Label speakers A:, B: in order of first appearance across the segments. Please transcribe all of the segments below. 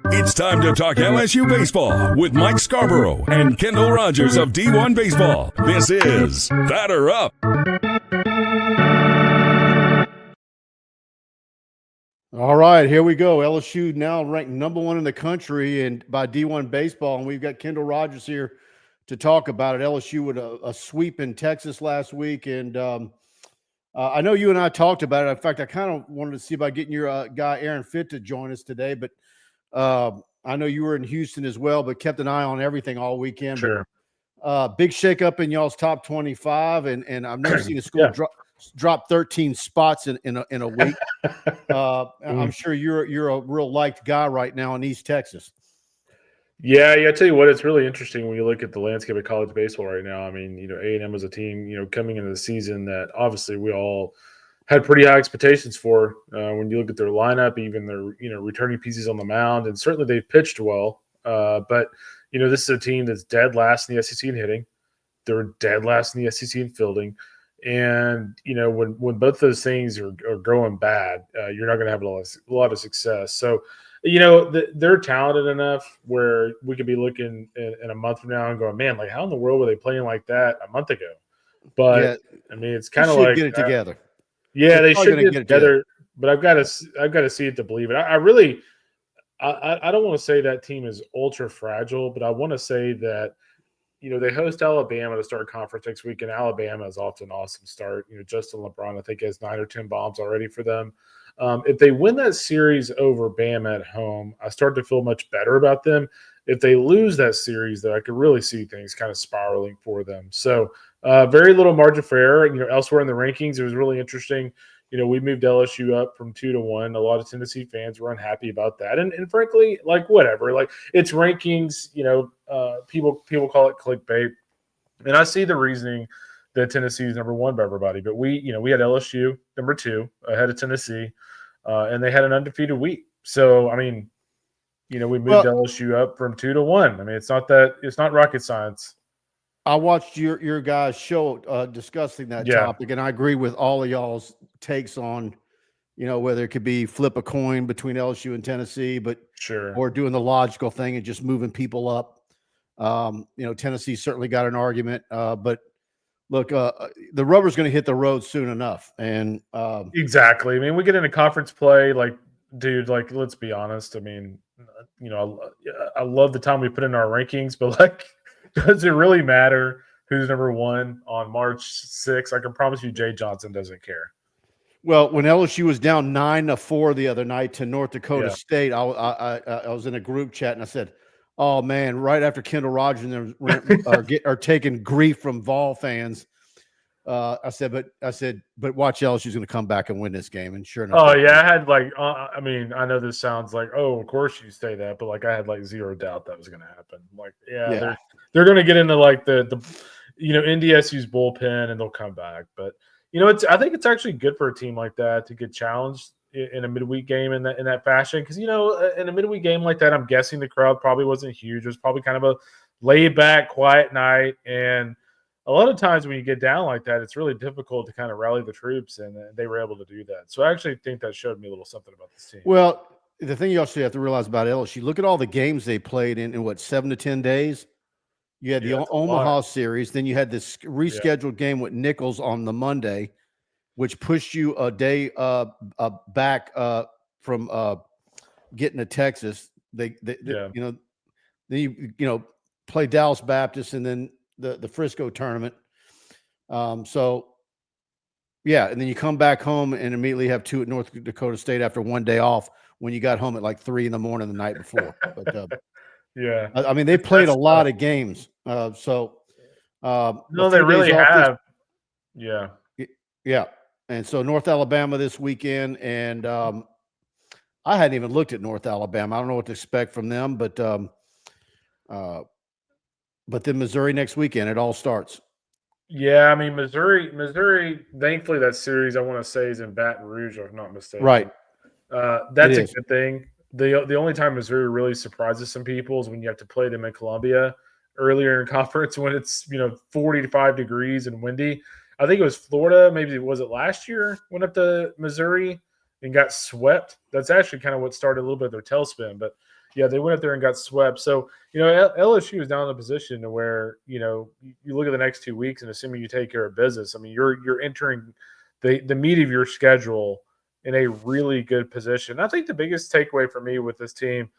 A: It's time to talk LSU baseball with Mike Scarborough and Kendall Rogers of D1 Baseball. This is Batter Up.
B: All right, here we go. LSU now ranked #1 in the country and by D1 Baseball, and we've got Kendall Rogers here to talk about it. LSU with a sweep in Texas last week, and I know you and I talked about it. In fact, I kind of wanted to see about getting your guy Aaron Fitt to join us today, but I know you were in Houston as well, but kept an eye on everything all weekend.
C: Sure.
B: But big shakeup in y'all's top 25, and I've never seen a school drop 13 spots in a week. I'm sure you're a real liked guy right now in East Texas.
C: Yeah. I tell you what, it's really interesting when you look at the landscape of college baseball right now. I mean, A&M was a team, coming into the season that obviously we all had pretty high expectations for. When you look at their lineup, even their returning pieces on the mound, and certainly they've pitched well. But this is a team that's dead last in the SEC in hitting. They're dead last in the SEC in fielding. And, when both those things are going bad, you're not going to have a lot of success. So, they're talented enough where we could be looking in a month from now and going, man, like how in the world were they playing like that a month ago? But, yeah, I mean, it's kind of like –
B: get it together.
C: Yeah, they should get it together. But I've got to see it to believe it. I really – I don't want to say that team is ultra fragile, but I want to say that – they host Alabama to start conference next week, and Alabama is off to an awesome start. Justin LeBron, I think, has 9 or 10 bombs already for them. If they win that series over Bama at home, I start to feel much better about them. If they lose that series, though, I could really see things kind of spiraling for them. So very little margin for error. Elsewhere in the rankings, it was really interesting. We moved LSU up from 2 to 1. A lot of Tennessee fans were unhappy about that. And frankly, like whatever, like it's rankings, people call it clickbait. And I see the reasoning that Tennessee is #1 by everybody. But we had LSU #2 ahead of Tennessee, and they had an undefeated week. So, I mean, we moved LSU up from 2 to 1. I mean, it's not rocket science.
B: I watched your guys' show discussing that topic, and I agree with all of y'all's takes on, whether it could be flip a coin between LSU and Tennessee, but or doing the logical thing and just moving people up. Tennessee certainly got an argument, but look, the rubber's going to hit the road soon enough, and
C: exactly. I mean, we get into conference play, like, dude, like, let's be honest. I mean, I love the time we put in our rankings, but like. Does it really matter who's #1 on March 6th? I can promise you Jay Johnson doesn't care.
B: Well, when LSU was down 9-4 the other night to North Dakota State, I was in a group chat and I said, oh, man, right after Kendall Rogers are taking grief from Vol fans, I said, but watch LSU's going to come back and win this game. And sure enough.
C: Oh, yeah, I had like, I mean, I know this sounds like, oh, of course you say that, but like I had like zero doubt that was going to happen. Like, they're going to get into like the NDSU's bullpen and they'll come back. But, I think it's actually good for a team like that to get challenged in a midweek game in that fashion. Because, in a midweek game like that, I'm guessing the crowd probably wasn't huge. It was probably kind of a laid back, quiet night. And a lot of times when you get down like that, it's really difficult to kind of rally the troops, and they were able to do that. So I actually think that showed me a little something about this team.
B: Well, the thing you also have to realize about LSU, look at all the games they played in what, 7 to 10 days? You had the Omaha series, then you had this rescheduled game with Nichols on the Monday, which pushed you a day back from getting to Texas. Then you play Dallas Baptist and then the Frisco tournament. And then you come back home and immediately have 2 at North Dakota State after one day off when you got home at like 3 a.m. the night before. But I mean, they played a lot of games.
C: No, they really have.
B: Yeah. And so North Alabama this weekend, and I hadn't even looked at North Alabama. I don't know what to expect from them, but then Missouri next weekend, it all starts.
C: Yeah, I mean, Missouri, thankfully that series I want to say is in Baton Rouge, if I'm not mistaken.
B: Right.
C: That's a good thing. The only time Missouri really surprises some people is when you have to play them in Columbia earlier in conference when it's 45 degrees and windy. I think it was Florida, maybe was it last year, went up to Missouri and got swept. That's actually kind of what started a little bit of their tailspin. But Yeah, they went up there and got swept. So, LSU is now in a position to where, you look at the next 2 weeks and assuming you take care of business, I mean, you're entering the meat of your schedule in a really good position. I think the biggest takeaway for me with this team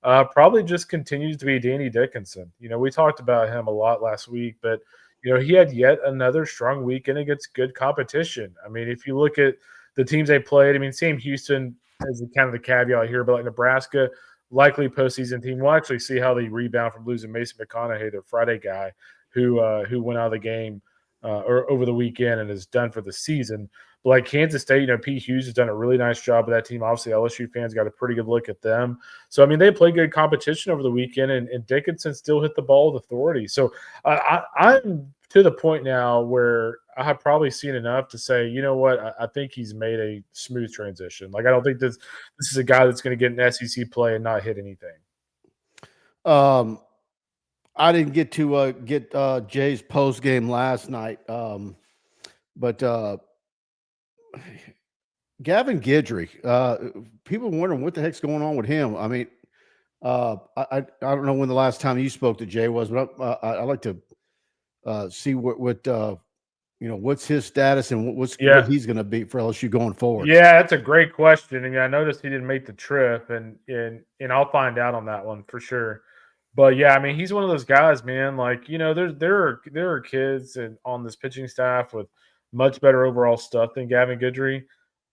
C: probably just continues to be Danny Dickinson. We talked about him a lot last week, but he had yet another strong weekend against good competition. I mean, if you look at the teams they played, I mean, same Houston as kind of the caveat here, but like Nebraska, likely postseason team. We'll actually see how they rebound from losing Mason McConaughey, their Friday guy, who went out of the game or over the weekend and is done for the season. But like Kansas State, Pete Hughes has done a really nice job with that team. Obviously, LSU fans got a pretty good look at them. So, I mean, they played good competition over the weekend, and Dickinson still hit the ball with authority. So, I'm to the point now where I have probably seen enough to say, you know what, I think he's made a smooth transition. Like, I don't think this is a guy that's going to get an SEC play and not hit anything.
B: I didn't get to get Jay's post game last night, but Gavin Guidry, people wondering what the heck's going on with him. I mean, I don't know when the last time you spoke to Jay was, but I'd like to see what what's his status and what he's going to be for LSU going forward.
C: Yeah, that's a great question. And I noticed he didn't make the trip, and I'll find out on that one for sure. But yeah, I mean, he's one of those guys, man. Like, there are kids on this pitching staff with much better overall stuff than Gavin Guidry.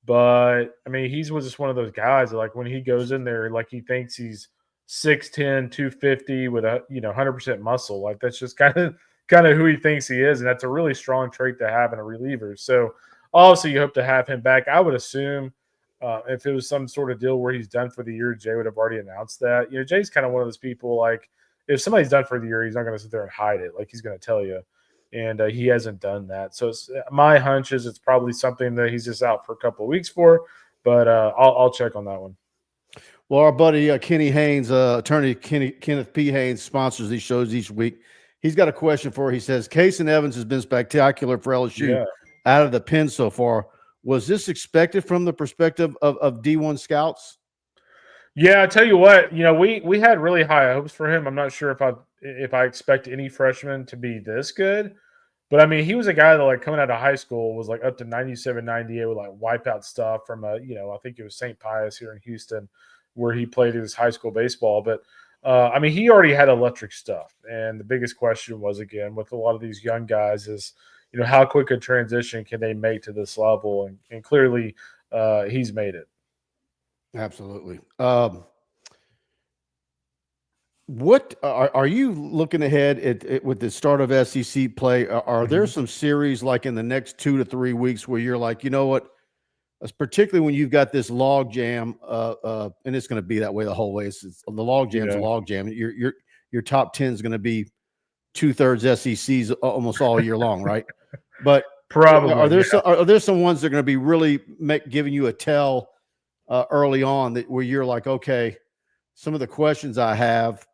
C: But I mean, he's just one of those guys that, like, when he goes in there, like, he thinks he's 6'10", 250 with 100% muscle. Like, that's just kind of who he thinks he is, and that's a really strong trait to have in a reliever. So obviously, you hope to have him back. I would assume if it was some sort of deal where he's done for the year, Jay would have already announced that. Jay's kind of one of those people, like, if somebody's done for the year, he's not going to sit there and hide it. Like, he's going to tell you. And he hasn't done that. So my hunch is it's probably something that he's just out for a couple of weeks for. But I'll check on that one.
B: Well, our buddy Kenny Haines, attorney Kenneth P. Haines, sponsors these shows each week. He's got a question for you. He says, Cason Evans has been spectacular for LSU out of the pen so far. Was this expected from the perspective of D1 scouts?
C: Yeah, I tell you what, we had really high hopes for him. I'm not sure if I expect any freshman to be this good, but I mean, he was a guy that, like, coming out of high school was like up to 97, 98 with like wipeout stuff from I think it was St. Pius here in Houston, where he played his high school baseball. But I mean, he already had electric stuff, and the biggest question was, again, with a lot of these young guys is, how quick a transition can they make to this level, and clearly he's made it.
B: Absolutely. What are you looking ahead at with the start of SEC play? Are there some series like in the next 2 to 3 weeks where you're like, you know what, particularly when you've got this log jam, and it's going to be that way the whole way. It's the log jam's a log jam. Your top 10 is going to be 2/3 SECs almost all year long, right? But
C: probably
B: are there some ones that are going to be really giving you a tell early on where you're like, okay, some of the questions I have,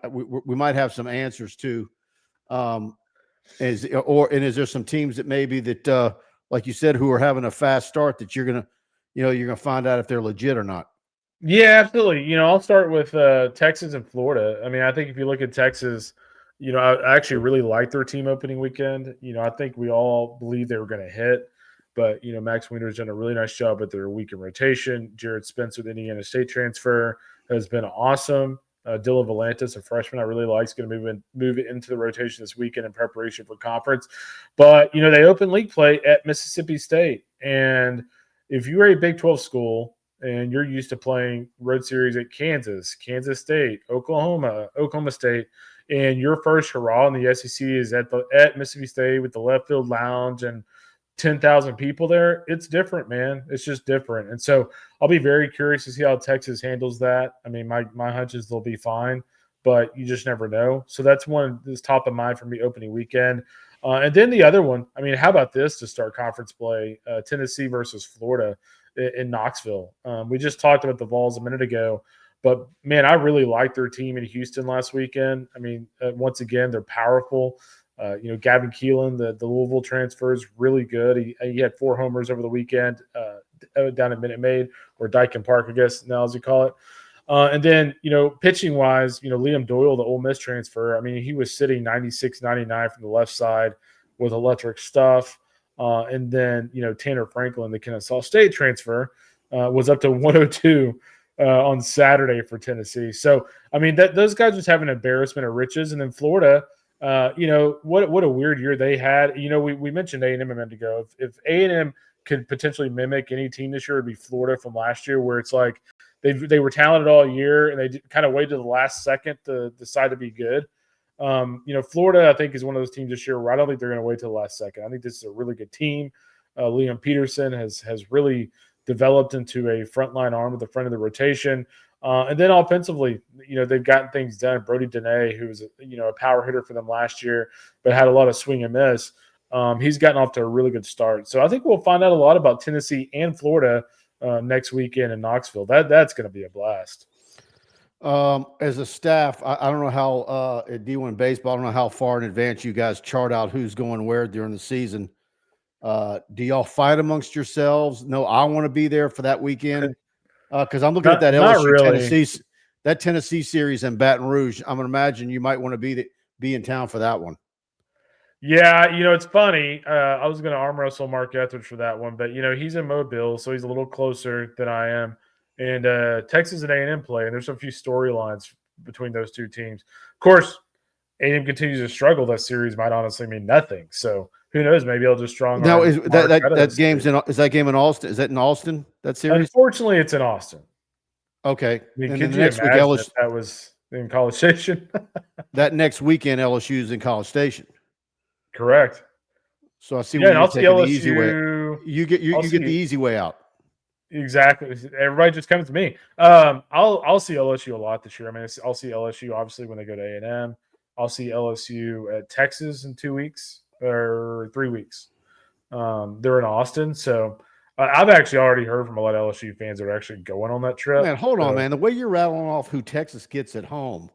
B: we might have some answers to. Is there some teams that maybe that, like you said, who are having a fast start that you're gonna find out if they're legit or not?
C: Yeah, absolutely. I'll start with Texas and Florida. I mean, I think if you look at Texas, I actually really liked their team opening weekend. I think we all believed they were going to hit. But, Max Wiener's done a really nice job with their weekend rotation. Jared Spencer, the Indiana State transfer, has been awesome. Dylan Volantis, a freshman I really like, is going to move it into the rotation this weekend in preparation for conference. But, they open league play at Mississippi State. And if you're a Big 12 school and you're used to playing road series at Kansas, Kansas State, Oklahoma State, and your first hurrah in the SEC is at Mississippi State with the left field lounge and 10,000 people there, it's different, man. It's just different. And so I'll be very curious to see how Texas handles that. I mean, my hunch is they'll be fine, but you just never know. So that's one that's top of mind for me opening weekend. And then the other one, I mean, how about this to start conference play? Tennessee versus Florida in Knoxville. We just talked about the Vols a minute ago, but man, I really liked their team in Houston last weekend. I mean, once again, they're powerful. Gavin Keelan, the Louisville transfer, is really good. He had 4 homers over the weekend down at Minute Maid, or Dyken Park, I guess now as you call it. And then, pitching wise, Liam Doyle, the Ole Miss transfer, I mean, he was sitting 96, 99 from the left side with electric stuff. And then, Tanner Franklin, the Kennesaw State transfer, was up to 102 on Saturday for Tennessee. So, I mean, those guys just have an embarrassment of riches. And then Florida, what a weird year they had. We mentioned A&M a minute ago. If A&M could potentially mimic any team this year, it'd be Florida from last year, where it's like they were talented all year and they kind of waited to the last second to decide to be good. Florida, I think, is one of those teams this year where I don't think they're going to wait till the last second. I think this is a really good team. Liam Peterson has really developed into a frontline arm at the front of the rotation. And then offensively, they've gotten things done. Brody Dene, who was a power hitter for them last year, but had a lot of swing and miss. He's gotten off to a really good start. So I think we'll find out a lot about Tennessee and Florida next weekend in Knoxville. That's going to be a blast.
B: As a staff, I don't know how at D1 Baseball, I don't know how far in advance you guys chart out who's going where during the season. Do y'all fight amongst yourselves? No, I want to be there for that weekend because I'm looking at that LSU really. Tennessee series in Baton Rouge. I'm going to imagine you might want to be in town for that one.
C: Yeah, it's funny. I was going to arm wrestle Mark Etheridge for that one, but he's in Mobile, so he's a little closer than I am. And Texas and A&M play, and there's a few storylines between those two teams. Of course, A&M continues to struggle. That series might honestly mean nothing. So who knows? Maybe I'll just strong.
B: Now is that game's in? Is that game in Austin? Is that in Austin? That series?
C: Unfortunately, it's in Austin.
B: Okay.
C: I mean, could you imagine if that was in College Station?
B: That next weekend, LSU is in College Station.
C: Correct.
B: So I see.
C: Yeah, and I'll see LSU.
B: The easy way. You get the easy way out.
C: Exactly. Everybody just comes to me. I'll see LSU a lot this year. I mean, I'll see LSU obviously when they go to A&M. I'll see LSU at Texas in 2 weeks or 3 weeks. They're in Austin, so I've actually already heard from a lot of LSU fans that are actually going on that trip.
B: Man, hold on, man. The way you're rattling off who Texas gets at home,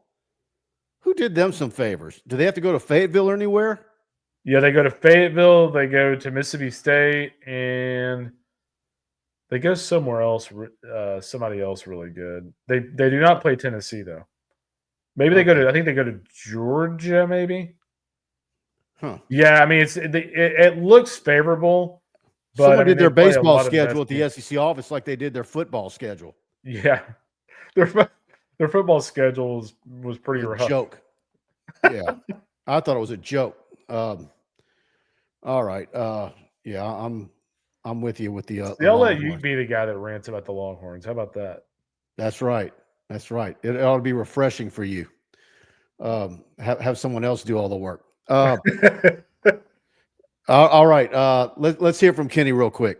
B: who did them some favors? Do they have to go to Fayetteville or anywhere?
C: Yeah, they go to Fayetteville. They go to Mississippi State, and they go somewhere else. Somebody else really good. They do not play Tennessee though. Maybe they go to. I think they go to Georgia. Maybe.
B: Huh.
C: Yeah, I mean it looks favorable. But
B: someone did their baseball schedule at the SEC office like they did their football schedule.
C: Yeah, their football schedule was pretty rough.
B: Joke. Yeah, I thought it was a joke. All right. Yeah, I'm with you with the.
C: I'll let you be the guy that rants about the Longhorns. How about that?
B: That's right. That's right. It ought to be refreshing for you. Have someone else do all the work. All right. Let's hear from Kenny real quick.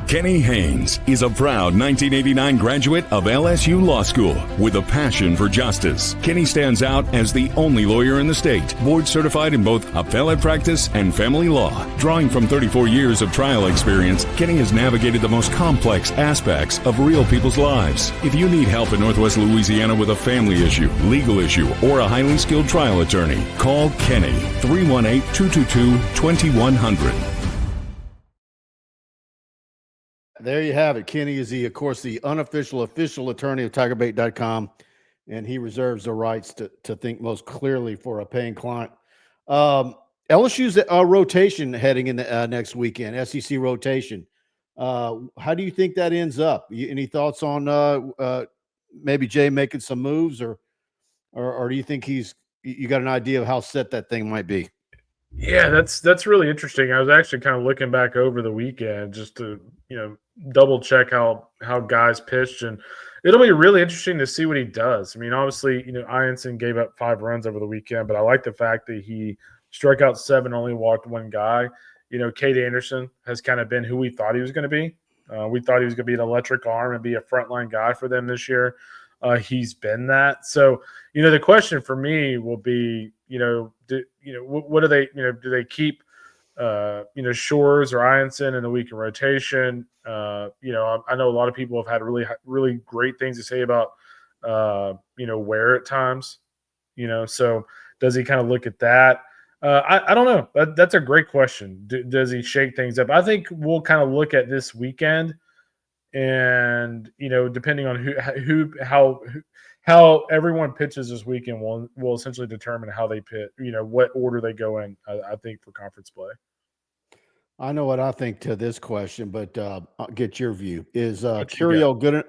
A: Kenny Haines is a proud 1989 graduate of LSU Law School with a passion for justice. Kenny stands out as the only lawyer in the state, board certified in both appellate practice and family law. Drawing from 34 years of trial experience, Kenny has navigated the most complex aspects of real people's lives. If you need help in Northwest Louisiana with a family issue, legal issue, or a highly skilled trial attorney, call Kenny 318-222-2100.
B: There you have it. Kenny is, of course, the unofficial official attorney of TigerBait.com, and he reserves the rights to think most clearly for a paying client. LSU's rotation heading in the next weekend, SEC rotation. How do you think that ends up? Any thoughts on maybe Jay making some moves, or do you think you got an idea of how set that thing might be?
C: Yeah, that's really interesting. I was actually kind of looking back over the weekend just to double check how guys pitched, and it'll be really interesting to see what he does. I mean, obviously, Ianson gave up 5 runs over the weekend, but I like the fact that he struck out 7, only walked 1 guy. Cade Anderson has kind of been who we thought he was going to be. We thought he was going to be an electric arm and be a frontline guy for them this year. He's been that. So, the question for me will be, what do they, do they keep, Shores or Ianson in the weekend rotation? I know a lot of people have had really, really great things to say about, Ware at times, so does he kind of look at that? I don't know. That's a great question. Does he shake things up? I think we'll kind of look at this weekend and depending on how everyone pitches this weekend will essentially determine how they pitch. What order they go in. I think for conference play.
B: I know what I think to this question, but I'll get your view. Is Curiel good?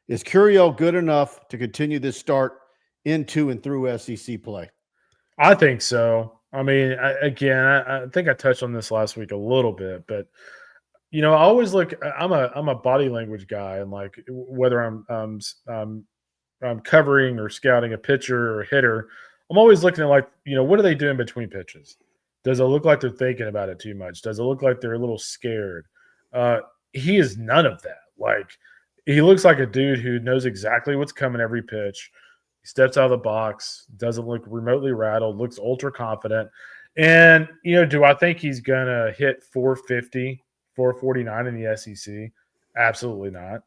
B: Is Curiel good enough to continue this start into and through SEC play?
C: I think so. I mean, I think I touched on this last week a little bit, but I always look. I'm a body language guy, and like whether I'm covering or scouting a pitcher or a hitter, I'm always looking at what are they doing between pitches? Does it look like they're thinking about it too much? Does it look like they're a little scared? He is none of that. Like, he looks like a dude who knows exactly what's coming every pitch. He steps out of the box, doesn't look remotely rattled, looks ultra confident. And, do I think he's going to hit 450, 449 in the SEC? Absolutely not.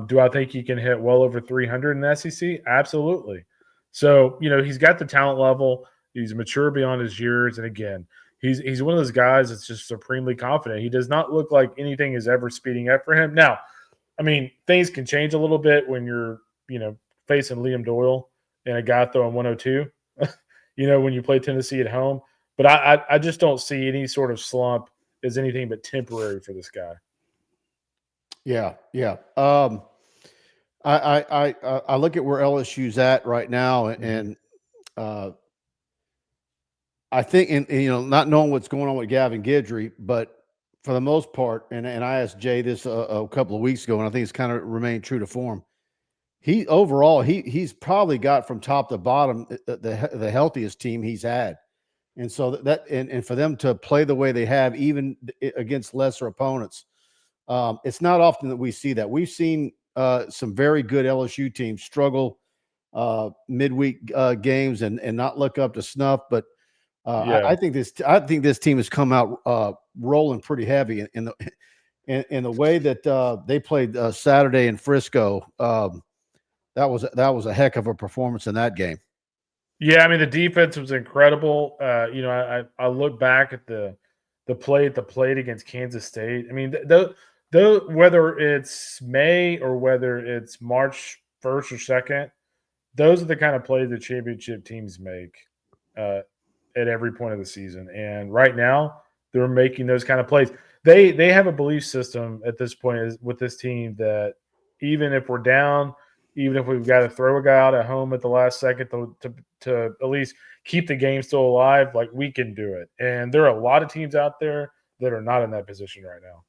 C: Do I think he can hit well over 300 in the SEC? Absolutely. So, he's got the talent level. He's mature beyond his years. And again, he's one of those guys that's just supremely confident. He does not look like anything is ever speeding up for him. Now, I mean, things can change a little bit when you're, facing Liam Doyle and a guy throwing 102, when you play Tennessee at home. But I just don't see any sort of slump as anything but temporary for this guy.
B: Yeah. I look at where LSU's at right now, and I think, not knowing what's going on with Gavin Guidry, but for the most part, and I asked Jay this a couple of weeks ago, and I think it's kind of remained true to form. He's probably got from top to bottom the healthiest team he's had, and so and for them to play the way they have, even against lesser opponents, it's not often that we see that. We've seen some very good LSU teams struggle midweek games and not look up to snuff, but I think this team has come out rolling pretty heavy in the way that they played Saturday in Frisco. That was a heck of a performance in that game.
C: Yeah, I mean, the defense was incredible. I look back at the play at the plate against Kansas State. I mean, whether it's May or whether it's March 1st or 2nd, those are the kind of plays that championship teams make at every point of the season. And right now, they're making those kind of plays. They have a belief system at this point with this team that even if we're down, even if we've got to throw a guy out at home at the last second to at least keep the game still alive, like, we can do it. And there are a lot of teams out there that are not in that position right now.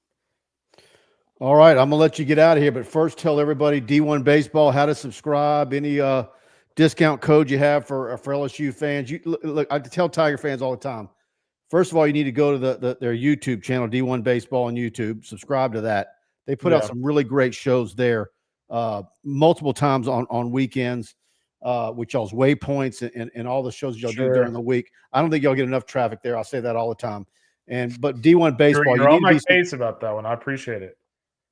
B: All right, I'm gonna let you get out of here, but first, tell everybody D1 Baseball how to subscribe. Any discount code you have for LSU fans? Look, I tell Tiger fans all the time. First of all, you need to go to their YouTube channel, D1 Baseball on YouTube. Subscribe to that. They put out some really great shows there, multiple times on weekends, with y'all's waypoints and all the shows y'all do during the week. I don't think y'all get enough traffic there. I say that all the time. But D1 Baseball,
C: you're on my case about that one. I appreciate it.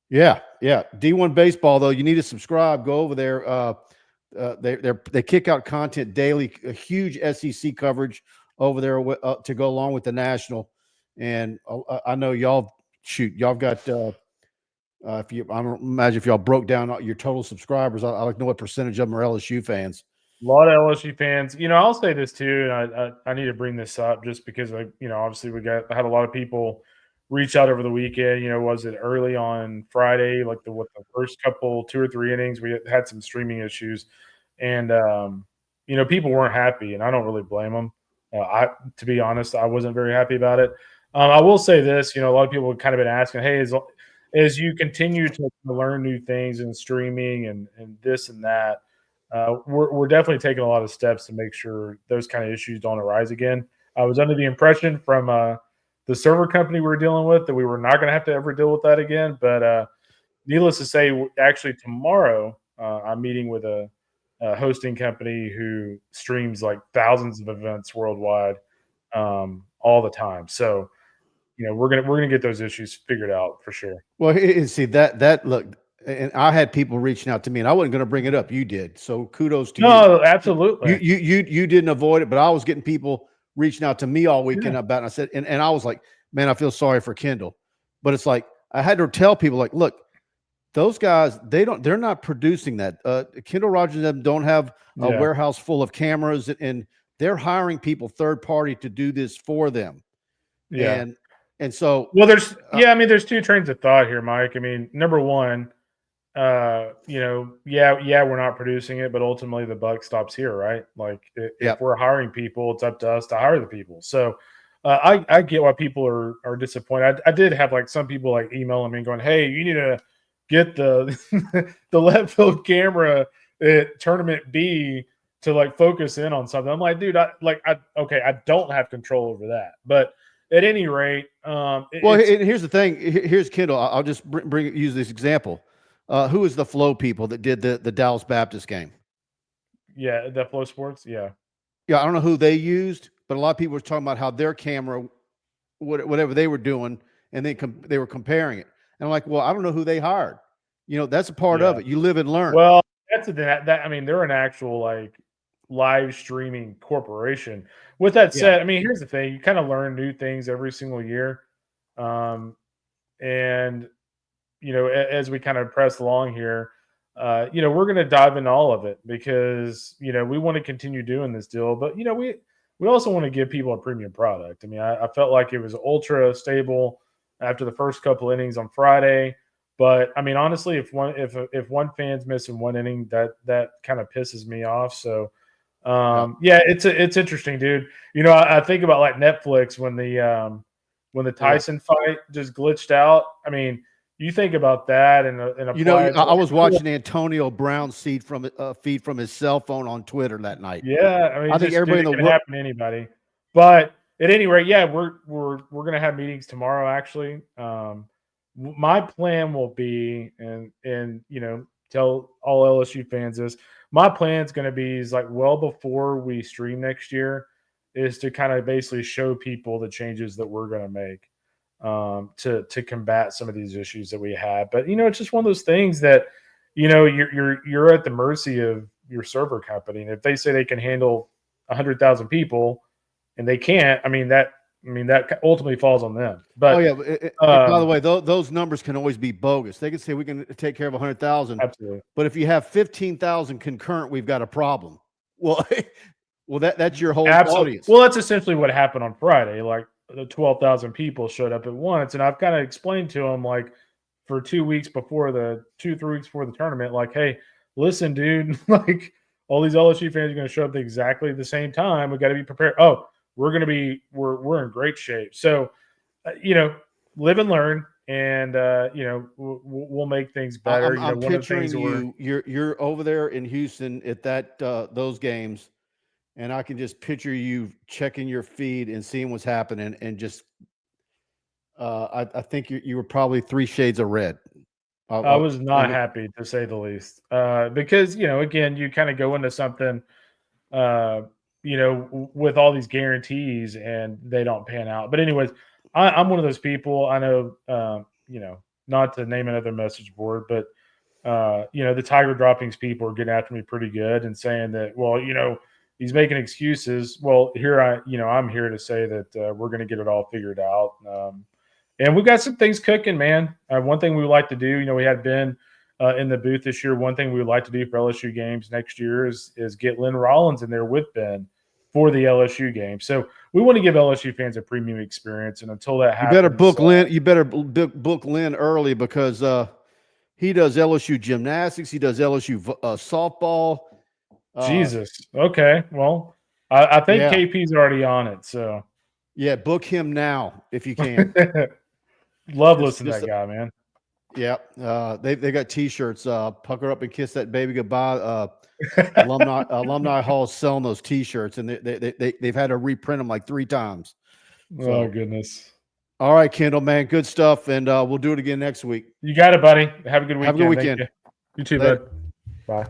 B: Yeah. D1 Baseball, though, you need to subscribe. Go over there. They kick out content daily, a huge SEC coverage over there to go along with the national. And I know y'all got. I don't imagine if y'all broke down your total subscribers. I'd like to know what percentage of them are LSU fans.
C: A lot of LSU fans. I'll say this too, and I need to bring this up just because, obviously I had a lot of people reach out over the weekend. Was it early on Friday, like the first couple 2 or 3 innings, we had some streaming issues, and people weren't happy, and I don't really blame them. To be honest, I wasn't very happy about it. I will say this, a lot of people have kind of been asking, hey, as you continue to learn new things in streaming and this and that, we're definitely taking a lot of steps to make sure those kind of issues don't arise again. I was under the impression from the server company we were dealing with that we were not going to have to ever deal with that again. But needless to say, actually tomorrow I'm meeting with a hosting company who streams like thousands of events worldwide all the time. So, we're gonna get those issues figured out for sure.
B: Well, see that look, and I had people reaching out to me, and I wasn't going to bring it up. You did, so kudos to you.
C: No, absolutely.
B: You didn't avoid it, but I was getting people reaching out to me all weekend about it. And I said, and I was like, man, I feel sorry for Kendall. But it's like, I had to tell people, like, look, those guys, they're not producing that. Kendall Rogers and them don't have a warehouse full of cameras, and they're hiring people third party to do this for them.
C: Yeah.
B: And so,
C: well, there's two trains of thought here, Mike. I mean, number one, we're not producing it, but ultimately the buck stops here, right? Like if we're hiring people, it's up to us to hire the people. So I get why people are disappointed. I did have like some people like emailing me going, "Hey, you need to get the the left field camera at tournament B to like focus in on something." I'm like, dude, I don't have control over that. But at any rate,
B: here's the thing. Here's Kendall. I'll just use this example. Who was the Flow people that did the Dallas Baptist game?
C: Yeah, the Flow Sports. Yeah.
B: Yeah, I don't know who they used, but a lot of people were talking about how their camera, whatever they were doing, and they were comparing it. And I'm like, well, I don't know who they hired. That's a part of it. You live and learn.
C: Well, that's I mean, they're an actual like live streaming corporation. With that said, I mean, here's the thing: you kind of learn new things every single year, and as we kind of press along here, we're going to dive into all of it because we want to continue doing this deal, but we also want to give people a premium product. I mean, I felt like it was ultra stable after the first couple innings on Friday. But I mean, honestly, if one fan's missing one inning, that kind of pisses me off. So, it's interesting, dude. I think about like Netflix when the Tyson fight just glitched out. I mean, you think about that and
B: I was watching Antonio Brown's feed from his cell phone on Twitter that night.
C: Yeah, I mean,
B: I think everybody in the
C: world can happen to anybody. But at any rate, we're gonna have meetings tomorrow. Actually, my plan will be, and tell all LSU fans this. My plan is going to be like well before we stream next year, is to kind of basically show people the changes that we're going to make to combat some of these issues that we have. But it's just one of those things that you're at the mercy of your server company, and if they say they can handle 100,000 people and they can't, that ultimately falls on them. But
B: by the way, those numbers can always be bogus. They can say we can take care of 100,000.
C: Absolutely.
B: But if you have 15,000 concurrent, we've got a problem. Well, that's your whole audience.
C: Well, that's essentially what happened on Friday. Like the 12,000 people showed up at once, and I've kind of explained to them like for 2 weeks before 3 weeks before the tournament, like, hey, listen, dude, like all these LSU fans are going to show up at exactly the same time. We got to be prepared. Oh, we're in great shape. So, live and learn, and we'll make things better.
B: I'm picturing you're over there in Houston at those games, and I can just picture you checking your feed and seeing what's happening, and just I think you were probably 3 shades of red.
C: I was not happy, to say the least, because again, you kind of go into something with all these guarantees and they don't pan out. But anyways, I'm one of those people. I know, not to name another message board, but the Tiger droppings people are getting after me pretty good and saying that, well, he's making excuses. Well, I'm here to say that we're going to get it all figured out. And we've got some things cooking, man. One thing we would like to do, we had Ben in the booth this year. One thing we would like to do for LSU games next year is get Lynn Rollins in there with Ben for the LSU game. So we want to give LSU fans a premium experience. And until that happens,
B: you better book Lynn early, because he does LSU gymnastics. He does LSU softball.
C: Jesus. Okay. Well, I think KP's already on it. So
B: yeah, book him now if you can.
C: Love listening to that guy, man.
B: Yeah, they got T-shirts. Pucker up and kiss that baby goodbye. Alumni Hall selling those T-shirts, and they've had to reprint them like 3 times.
C: Oh goodness!
B: All right, Kendall, man, good stuff, and we'll do it again next week.
C: You got it, buddy. Have a good weekend.
B: Have a good weekend.
C: You too, bud. Bye.